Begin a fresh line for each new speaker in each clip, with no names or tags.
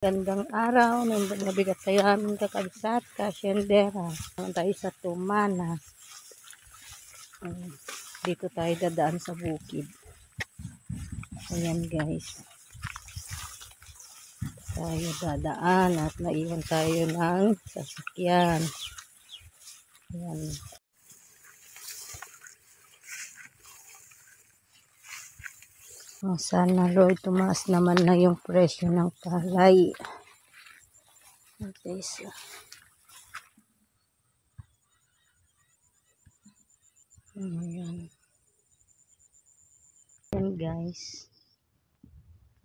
Gandang araw, nabigat tayo aming kakabsat, kasyendera. Naman tayo sa Tumanas. Dito tayo dadaan sa bukid. Ayan guys. Tayo dadaan at naiwan tayo ng sasakyan. Ayan. Sana Lord, tumaas naman na yung presyo ng palay. Okay, so. Ayan. Ayan guys.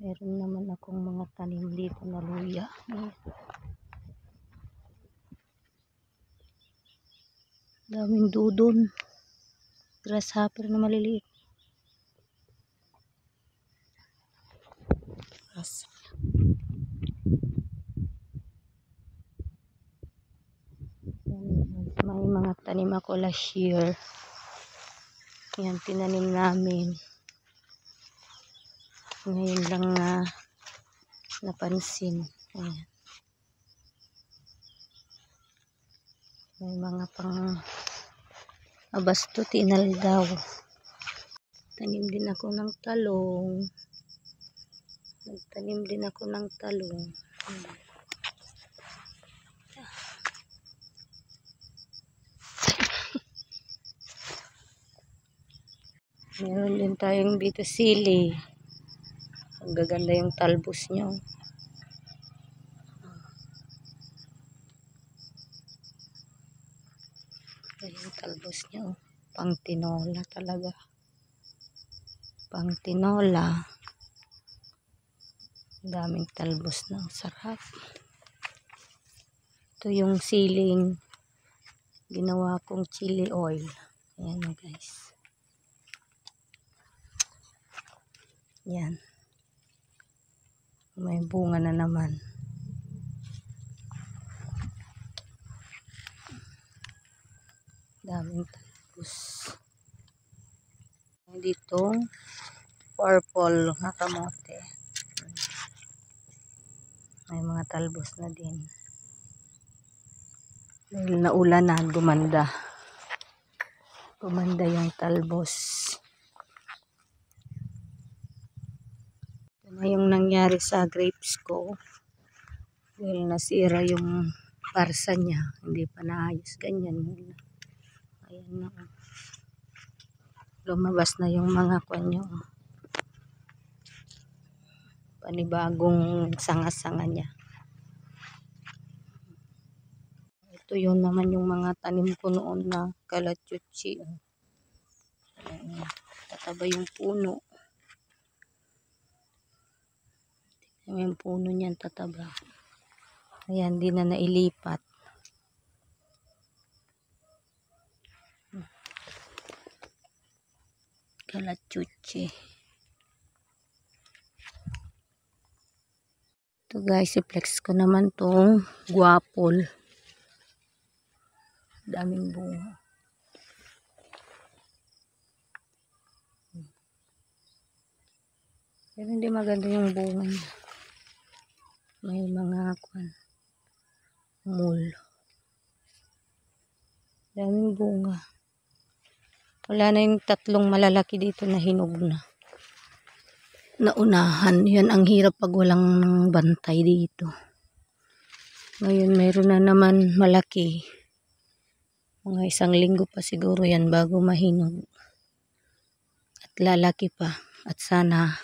Meron naman akong mga tanim dito na luya. Daming dudon. Grasshopper na maliliit. May mga tanim ako last year. Yan, tinanim namin. Ngayon lang napansin. Ayan. May mga pang abasto tinal daw. Tanim din ako ng talong. Nagtanim din ako ng talong. Meron din tayong dito sili. Ang gaganda yung talbos nyo. Yung talbos nyo. Pang tinola talaga. Pang tinola. Daming talbos na. Sarap. Ito yung siling ginawa kong chili oil. Ayan guys. Yan. May bunga na naman. Daming talbos. Dito, purple na kamote. May mga talbos na din. Dahil naulan na, gumanda. Gumanda yung talbos. Ito na yung nangyari sa grapes ko. Dahil nasira yung parsa niya. Hindi pa naayos. Ganyan muna. Ayan na. Lumabas na yung mga kanyo. Panibagong sanga-sanga niya. Ito yun naman yung mga tanim ko noon na kalachuchi. Tataba yung puno. Yung puno niyan tataba. Ayan, di na nailipat. Kalachuchi. Ito guys, i-flex ko naman tong guapol. Daming bunga. Pero hindi maganda yung bunga niya. May mga mul. Daming bunga. Wala na yung tatlong malalaki dito na hinog na. Naunahan. Yan ang hirap pag walang bantay dito. Ngayon mayroon na naman malaki. Mga 1 linggo pa siguro yan bago mahinog. At lalaki pa. At sana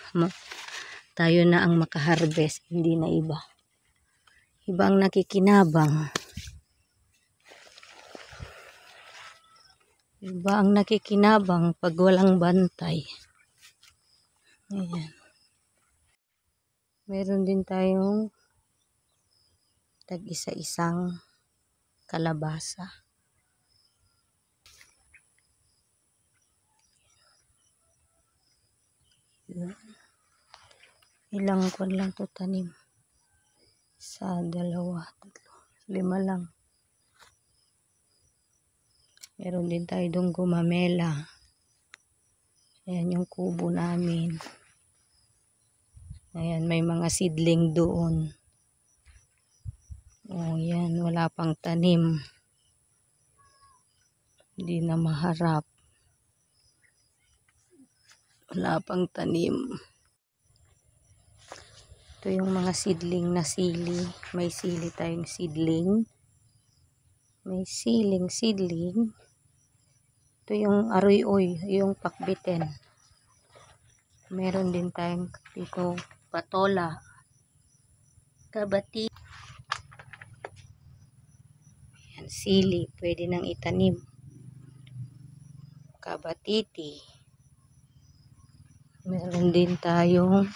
tayo na ang makaharvest. Hindi na iba. Iba ang nakikinabang. Iba ang nakikinabang pag walang bantay. Ayan. Meron din tayong tag-isa-isang kalabasa. Ilang kwan lang to tanim. 1, 2, 3, 5 lang. Meron din tayo doon gumamela. Ayan yung kubo namin. Ayan, may mga seedling doon. Oh, yan. Wala pang tanim. Hindi na maharap. Wala pang tanim. Ito yung mga seedling na sili. May sili tayong seedling. May siling seedling. Ito yung aroy-oy, yung pakbiten. Meron din tayong dito patola. Kabati. Yan, sili. Pwede nang itanim. Kabatiti. Meron din tayong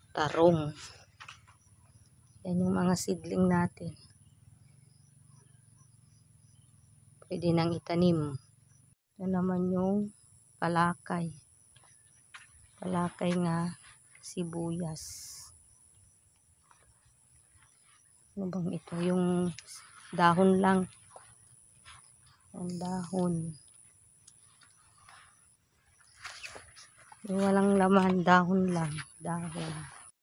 tarong. Yan yung mga seedling natin. Pwede nang itanim. Ito naman yung palakay. Palakay nga sibuyas. Ano bang ito? Yung dahon lang. Ang dahon. Yung walang laman, dahon lang. Dahon.